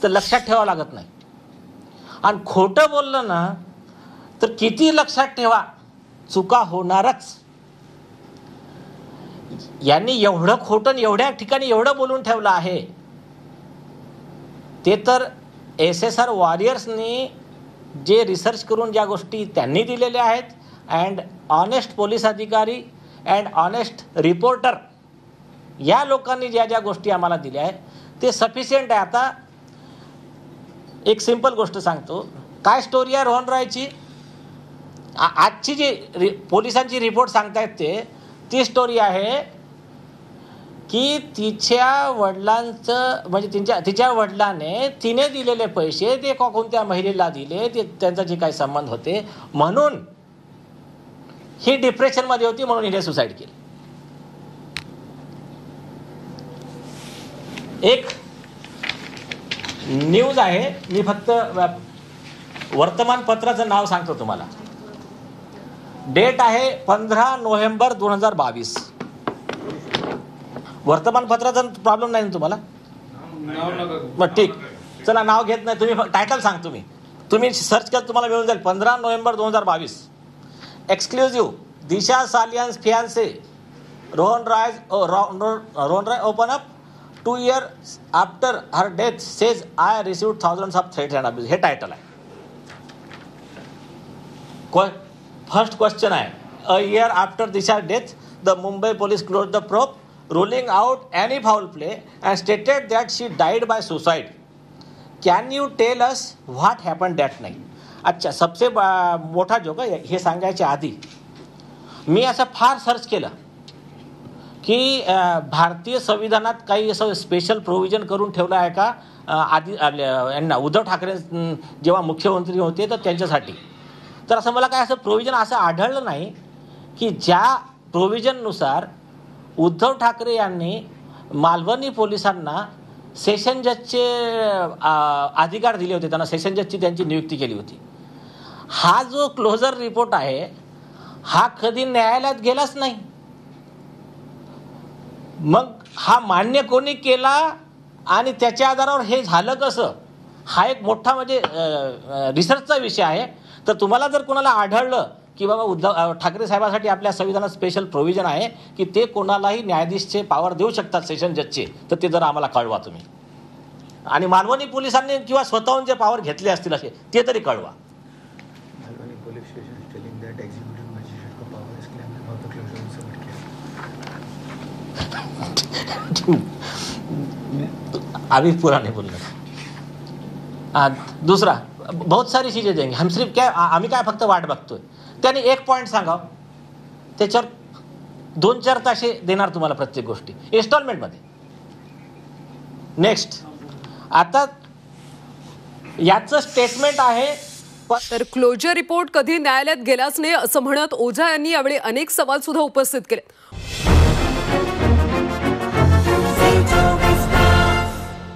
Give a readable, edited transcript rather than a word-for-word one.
तर लक्षात ठेवावं लागत नाही. आणि खोटं बोललं ना तर किती लक्षात ठेवा चुका होणारच. यांनी एवढं खोटं एवढ्या ठिकाणी एवढं बोलून ठेवलं आहे. ते तर SSR वॉरियर्सनी जे रिसर्च करून ज्या गोष्टी त्यांनी दिलेल्या आहेत, अँड ऑनेस्ट पोलीस अधिकारी अँड ऑनेस्ट रिपोर्टर या लोकांनी ज्या ज्या गोष्टी आम्हाला दिल्या आहेत ते सफिशियंट आहे. आता एक सिंपल गोष्ट सांगतो. काय स्टोरी आहे रोहन रॉयची? आजची जी पोलिसांची रिपोर्ट सांगतायत ती स्टोरी आहे की तिच्या वडिलांचं म्हणजे तिच्या वडिलाने तिने दिलेले पैसे ते कोणत्या महिलेला दिले, ते त्यांचा जे काही संबंध होते, म्हणून ही डिप्रेशनमध्ये होती, म्हणून हिने सुसाईड केली. एक न्यूज आहे, मी फक्त वर्तमानपत्राचं नाव सांगतो तुम्हाला. डेट आहे 15 नोव्हेंबर 2022. वर्तमानपत्राचा प्रॉब्लेम नाही ना तुम्हाला? मग ठीक, चला नाव घेत नाही, तुम्ही टायटल सांगतो. तुम्ही सर्च केलं तुम्हाला मिळून जाईल. 15 November 2022. Exclusive, Disha Salian's fiance Rohan Roy open up 2 years after her death says I received thousands of threats and abuse. हे टायटल आहे. फर्स्ट क्वेश्चन आहे, a year after Disha death the Mumbai police close the probe ruling out any foul play and stated that she died by suicide. Can you tell us what happened that night? अच्छा, सबसे मोठा joke हे सांगायच्या आधी मी असं फार search केलं की भारतीय संविधानात काही असं स्पेशल प्रोव्हिजन करून ठेवलं आहे का आधी यांना, उद्धव ठाकरे जेव्हा मुख्यमंत्री होते तर त्यांच्यासाठी. तर असं मला काय असं प्रोव्हिजन असं आढळलं नाही की ज्या प्रोव्हिजननुसार उद्धव ठाकरे यांनी मालवणी पोलिसांना सेशन जजचे अधिकार दिले होते, त्यांना सेशन जजची त्यांची नियुक्ती केली होती. हा जो क्लोजर रिपोर्ट आहे हा कधी न्यायालयात गेलाच नाही. मग हा मान्य कोणी केला आणि त्याच्या आधारावर हे झालं कसं, हा एक मोठा म्हणजे रिसर्चचा विषय आहे. तर तुम्हाला जर कोणाला आढळलं की बाबा उद्धव ठाकरे साहेबांसाठी आपल्या संविधानात स्पेशल प्रोव्हिजन आहे की ते कोणालाही न्यायाधीशचे पॉवर देऊ शकतात सेशन जजचे, तर ते जरा आम्हाला कळवा तुम्ही. आणि मालवणी पोलिसांनी किंवा स्वतःहून जे पॉवर घेतले असतील असे ते तरी कळवा. अभी पूरा नहीं बोलना. दूसरा, बहुत सारी चीजें देंगे हम, सिर्फ क्या आम्ही काय फक्त वाट बघतोय. त्याने एक पॉईंट सांगा, त्याच्यावर 2-4 ताशे देणार तुम्हाला प्रत्येक गोष्टी इन्स्टॉलमेंटमध्ये. नेक्स्ट, आता याचं स्टेटमेंट आहे. तर क्लोजर रिपोर्ट कधी न्यायालयात गेलाच नाही असं म्हणत ओझा यांनी यावेळी अनेक सवाल सुद्धा उपस्थित केले.